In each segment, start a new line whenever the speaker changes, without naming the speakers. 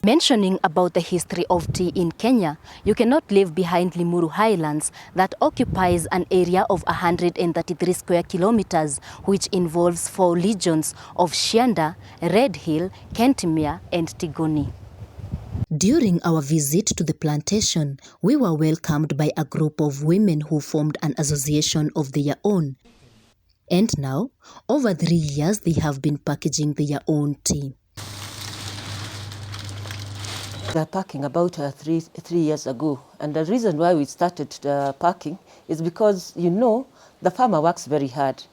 Mentioning about the history of tea in Kenya, you cannot leave behind Limuru Highlands that occupies an area of 133 square kilometers, which involves 4 regions of Shianda, Red Hill, Kentimere and Tigoni. During our visit to the plantation, we were welcomed by a group of women who formed an association of their own. And now, over 3 years, they have been packaging their own tea.
We are packing about three years ago, and the reason why we started packing is because, you know, the farmer works very hard,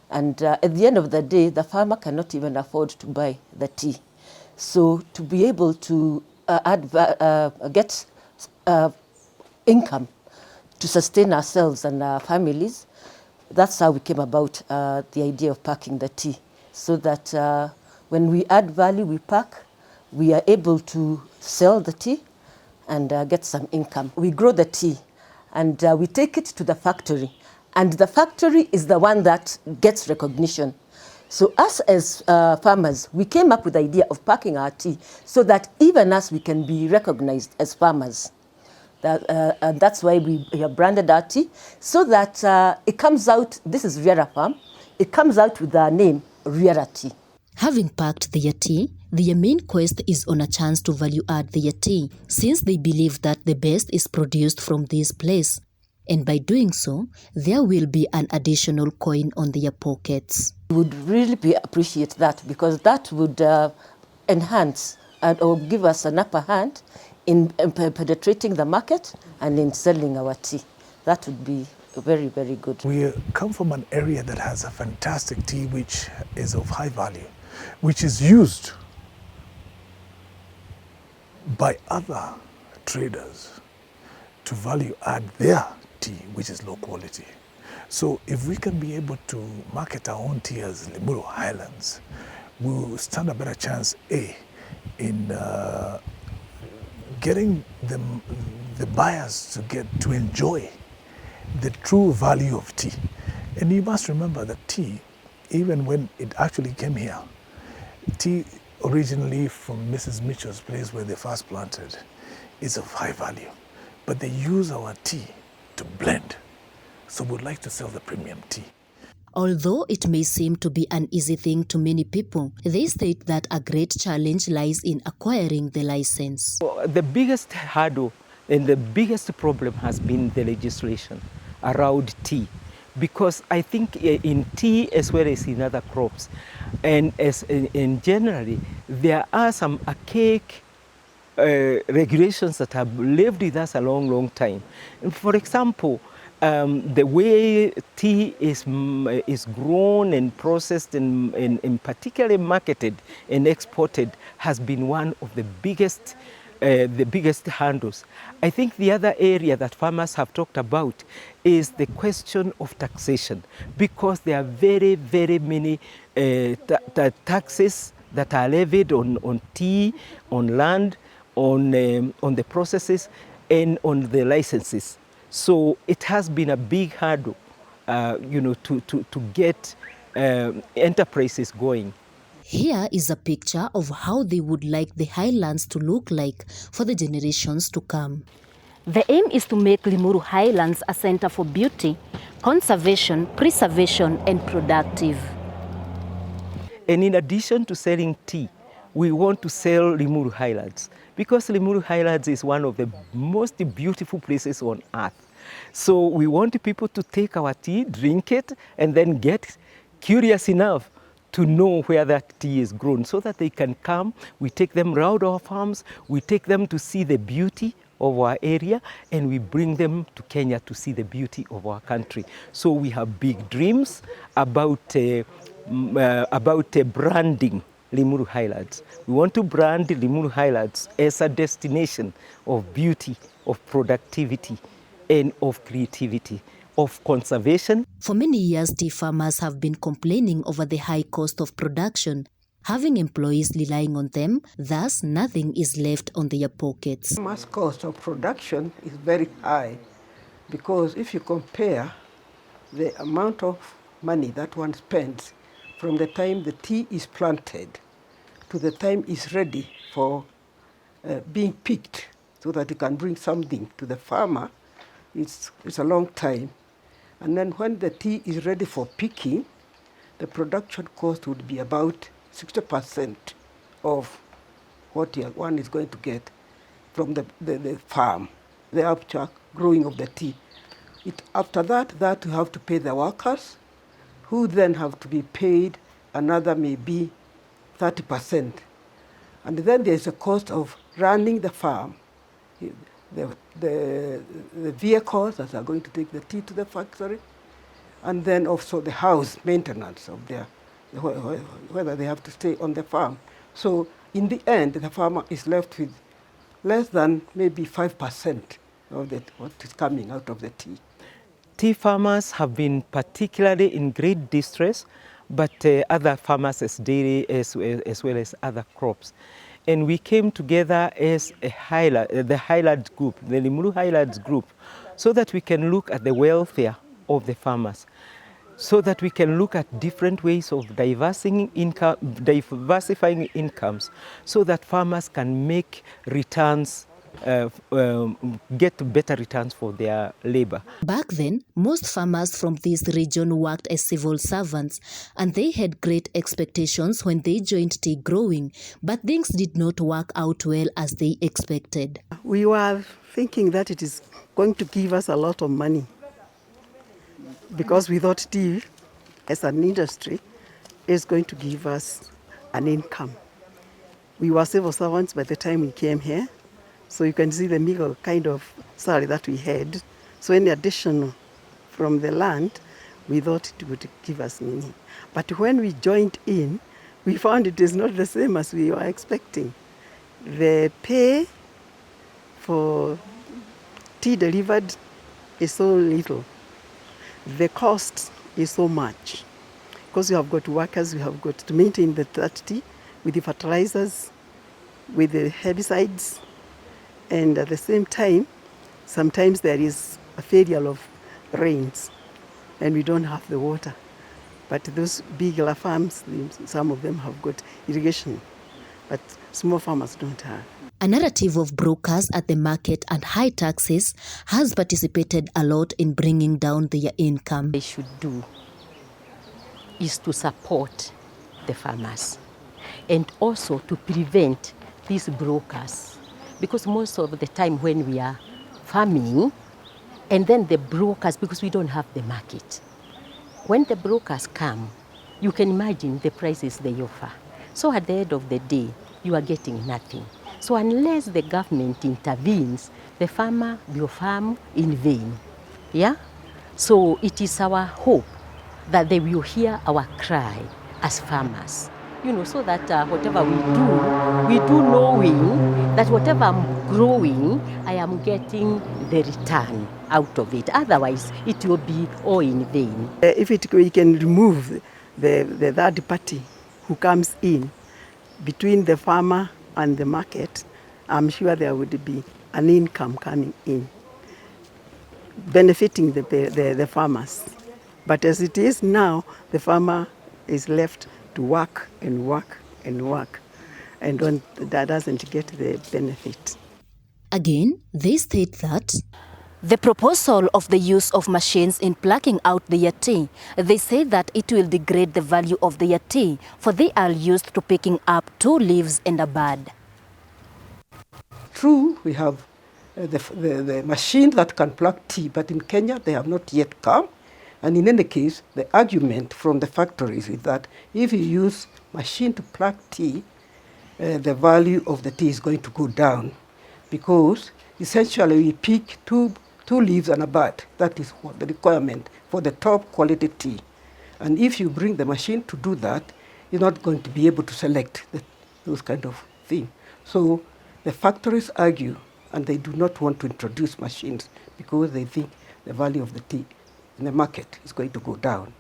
and at the end of the day, the farmer cannot even afford to buy the tea. So to be able to get income to sustain ourselves and our families, that's how we came about the idea of packing the tea, so that when we add value, we pack, we are able to sell the tea and get some income. We grow the tea and we take it to the factory, and the factory is the one that gets recognition. So us as farmers, we came up with the idea of packing our tea so that even us, we can be recognized as farmers. And that's why we have branded our tea, so that it comes out, this is Riera Farm, it comes out with the name Riera Tea. Having packed their tea, their main quest is on a chance to value add their tea, since they believe that the best is produced from this place. And by doing so, there will be an additional coin on their pockets. We would really appreciate that, because that would enhance or give us an upper hand in penetrating the market and in selling our tea. That would be very, very good.
We come from an area that has a fantastic tea which is of high value, which is used by other traders to value add their tea, which is low quality. So if we can be able to market our own tea as Limuru Highlands, we will stand a better chance, A, in getting the buyers to enjoy the true value of tea. And you must remember that tea, even when it actually came here, tea originally from Mrs. Mitchell's place where they first planted is of high value, but they use our tea to blend. So we'd like to sell the premium tea.
Although it may seem to be an easy thing to many people, they state that a great challenge lies in acquiring the license.
The biggest hurdle and the biggest problem has been the legislation around tea, because I think in tea as well as in other crops, and as in generally, there are some archaic regulations that have lived with us a long, long time. And for example, the way tea is grown and processed and particularly marketed and exported has been one of the biggest handles. I think the other area that farmers have talked about is the question of taxation, because there are very, very many taxes that are levied on tea, on land, on the processes, and on the licenses. So it has been a big hurdle, to get enterprises going.
Here is a picture of how they would like the highlands to look like for the generations to come. The aim is to make Limuru Highlands a center for beauty, conservation, preservation, and productive.
And in addition to selling tea, we want to sell Limuru Highlands, because Limuru Highlands is one of the most beautiful places on earth. So we want people to take our tea, drink it, and then get curious enough to know where that tea is grown, so that they can come. We take them around our farms, we take them to see the beauty of our area, and we bring them to Kenya to see the beauty of our country. So we have big dreams about branding Limuru Highlands. We want to brand Limuru Highlands as a destination of beauty, of productivity, and of creativity, of conservation.
For many years, tea farmers have been complaining over the high cost of production, having employees relying on them, thus nothing is left on their pockets.
Mass cost of production is very high, because if you compare the amount of money that one spends from the time the tea is planted to the time it's ready for being picked so that you can bring something to the farmer, it's a long time. And then when the tea is ready for picking, the production cost would be about 60% of what one is going to get from the farm, the actual growing of the tea. After that you have to pay the workers, who then have to be paid another maybe 30%. And then there's a cost of running the farm, the vehicles that are going to take the tea to the factory, and then also the house maintenance of whether they have to stay on the farm. So in the end, the farmer is left with less than maybe 5% of what is coming out of the tea.
Tea farmers have been particularly in great distress, but other farmers as dairy as well as other crops. And we came together as the Highlands group, the Limuru Highlands group, so that we can look at the welfare of the farmers, so that we can look at different ways of diversifying incomes, so that farmers can make returns, get better returns for their labor.
Back then, most farmers from this region worked as civil servants, and they had great expectations when they joined tea growing, but things did not work out well as they expected.
We were thinking that it is going to give us a lot of money, because we thought tea as an industry is going to give us an income. We were civil servants by the time we came here, so you can see the meager kind of salary that we had. So any addition from the land, we thought it would give us money. But when we joined in, we found it is not the same as we were expecting. The pay for tea delivered is so little. The cost is so much. Because we have got workers, we have got to maintain that tea with the fertilizers, with the herbicides, and at the same time, sometimes there is a failure of rains and we don't have the water. But those bigger farms, some of them have got irrigation, but small farmers don't have.
A narrative of brokers at the market and high taxes has participated a lot in bringing down their income.
They should do is to support the farmers and also to prevent these brokers, because most of the time when we are farming, and then the brokers, because we don't have the market, when the brokers come, you can imagine the prices they offer. So at the end of the day, you are getting nothing. So unless the government intervenes, the farmer will farm in vain. Yeah? So it is our hope that they will hear our cry as farmers, so that whatever we do knowing that whatever I'm growing, I am getting the return out of it. Otherwise, it will be all in vain.
If we can remove the third party who comes in between the farmer and the market, I'm sure there would be an income coming in, benefiting the farmers. But as it is now, the farmer is left to work and work and work, and that doesn't get the benefit.
Again, they state that the proposal of the use of machines in plucking out their tea, they say that it will degrade the value of their tea, for they are used to picking up 2 leaves and a bud.
True, we have the machine that can pluck tea, but in Kenya they have not yet come. And in any case, the argument from the factories is that if you use machine to pluck tea, the value of the tea is going to go down, because essentially we pick two leaves and a bud. That is what the requirement for the top quality tea. And if you bring the machine to do that, you're not going to be able to select those kind of things. So the factories argue, and they do not want to introduce machines because they think the value of the tea in the market is going to go down.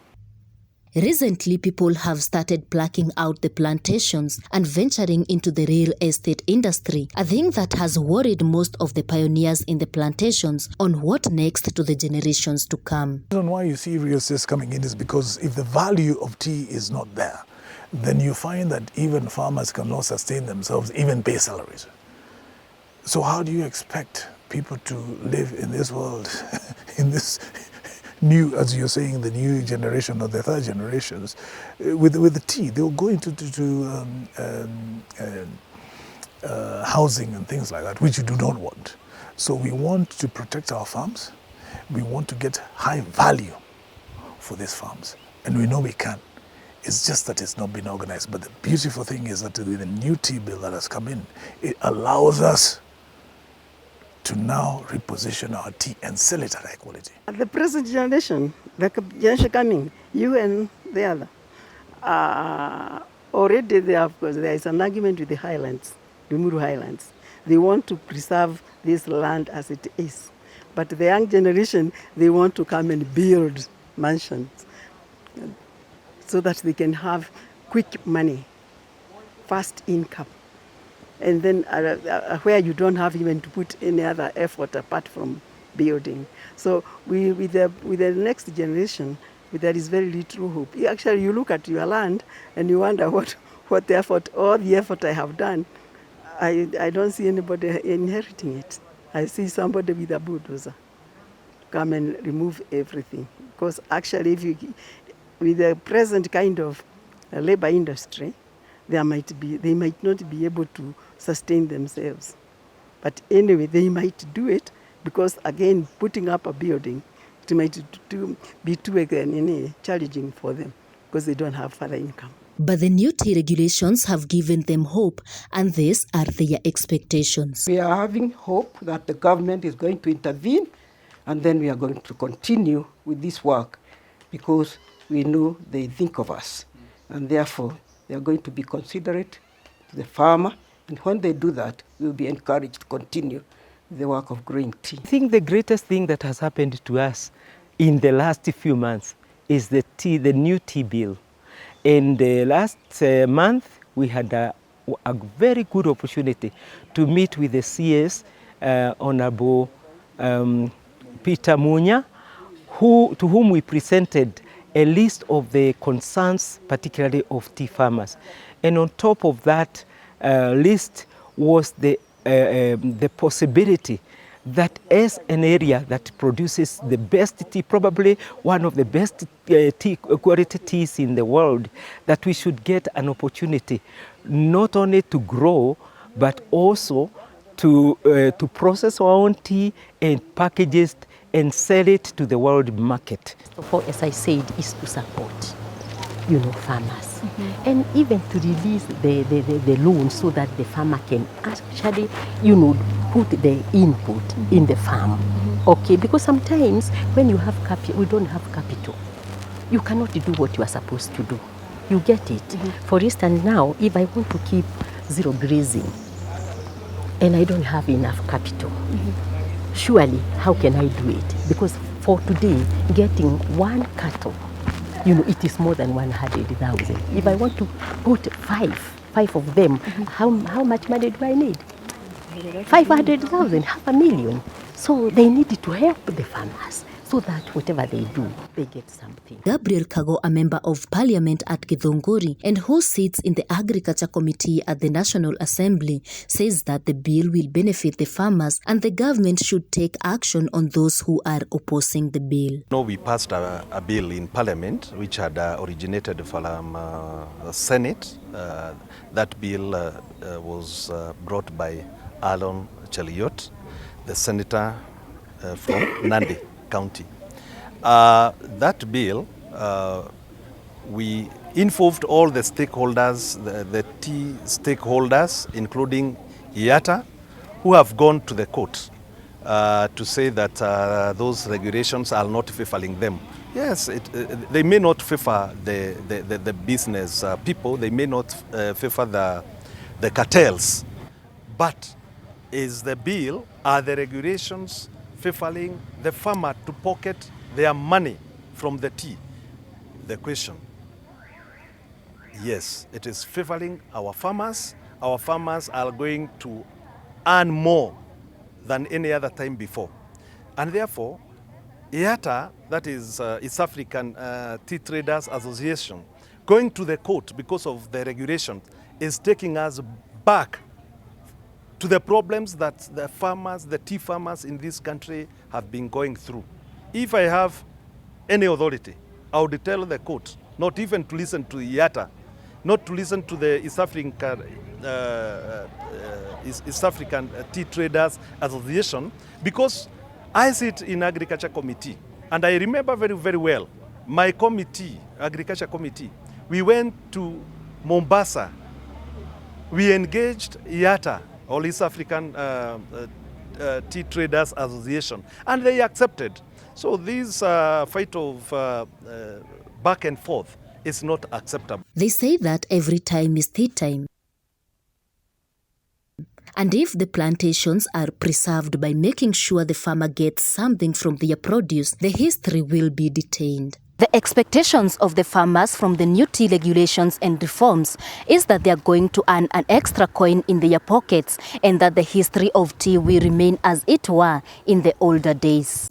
Recently, people have started plucking out the plantations and venturing into the real estate industry, a thing that has worried most of the pioneers in the plantations on what next to the generations to come.
The reason why you see real estate coming in is because if the value of tea is not there, then you find that even farmers cannot sustain themselves, even pay salaries. So how do you expect people to live in this world, in this new, as you're saying, the new generation or the third generations, with the tea? They'll go into housing and things like that, which you do not want. So we want to protect our farms. We want to get high value for these farms, and we know we can. It's just that it's not been organized. But the beautiful thing is that with the new tea bill that has come in, it allows us to now reposition our tea and sell it at high quality.
The present generation, the generation coming, you and the other, already there is an argument with the Highlands, Limuru Highlands. They want to preserve this land as it is. But the young generation, they want to come and build mansions so that they can have quick money, fast income. And then where you don't have even to put any other effort apart from building. So with the next generation, there is very little hope. Actually, you look at your land and you wonder what the effort, all the effort I have done, I don't see anybody inheriting it. I see somebody with a bulldozer come and remove everything. Because actually, with the present kind of labor industry, they might not be able to sustain themselves. But anyway, they might do it because, again, putting up a building, it might be too challenging for them because they don't have further income.
But the new tea regulations have given them hope, and these are their expectations.
We are having hope that the government is going to intervene, and then we are going to continue with this work because we know they think of us, and therefore they are going to be considerate to the farmer, and when they do that, we will be encouraged to continue the work of growing tea.
I think the greatest thing that has happened to us in the last few months is the new tea bill. In the last month, we had a very good opportunity to meet with the CS, Honorable Peter Munya, to whom we presented a list of the concerns, particularly of tea farmers. And on top of that list was the possibility that as an area that produces the best tea, probably one of the best quality teas in the world, that we should get an opportunity not only to grow, but also to process our own tea and package it and sell it to the world market.
So, as I said, is to support, farmers. And even to release the loan so that the farmer can actually, put the input in the farm. Okay, because sometimes when you have capital, we don't have capital. You cannot do what you are supposed to do. You get it? For instance, now, if I want to keep zero grazing and I don't have enough capital, surely, how can I do it? Because for today, getting one cattle, it is more than 100,000. If I want to put five of them, how much money do I need? 500,000, 500,000. So they need to help the farmers so that whatever they do, they get something.
Gabriel Kago, a member of parliament at Githunguri and who sits in the Agriculture Committee at the National Assembly, says that the bill will benefit the farmers and the government should take action on those who are opposing the bill.
No, we passed a bill in parliament which had originated from the Senate. That bill was brought by Alon Cheliot, the senator from Nandi County. That bill, we involved all the stakeholders, the tea stakeholders, including IATA, who have gone to the court to say that those regulations are not favoring them. Yes, they may not favor the business people, they may not favor the cartels, but is the bill, are the regulations favoring the farmer to pocket their money from the tea? The question, yes, it is favoring our farmers. Our farmers are going to earn more than any other time before. And therefore, IATA, that is East African Tea Traders Association, going to the court because of the regulation is taking us back to to the problems that the farmers, the tea farmers in this country have been going through. If I have any authority, I would tell the court not even to listen to IATA, not to listen to the East African Tea Traders Association, because I sit in Agriculture Committee, and I remember very, very well, my committee, Agriculture Committee, we went to Mombasa. We engaged IATA, or East African Tea Traders Association, and they accepted. So this fight of back and forth is not acceptable.
They say that every time is tea time. And if the plantations are preserved by making sure the farmer gets something from their produce, the history will be detained. The expectations of the farmers from the new tea regulations and reforms is that they are going to earn an extra coin in their pockets and that the history of tea will remain as it were in the older days.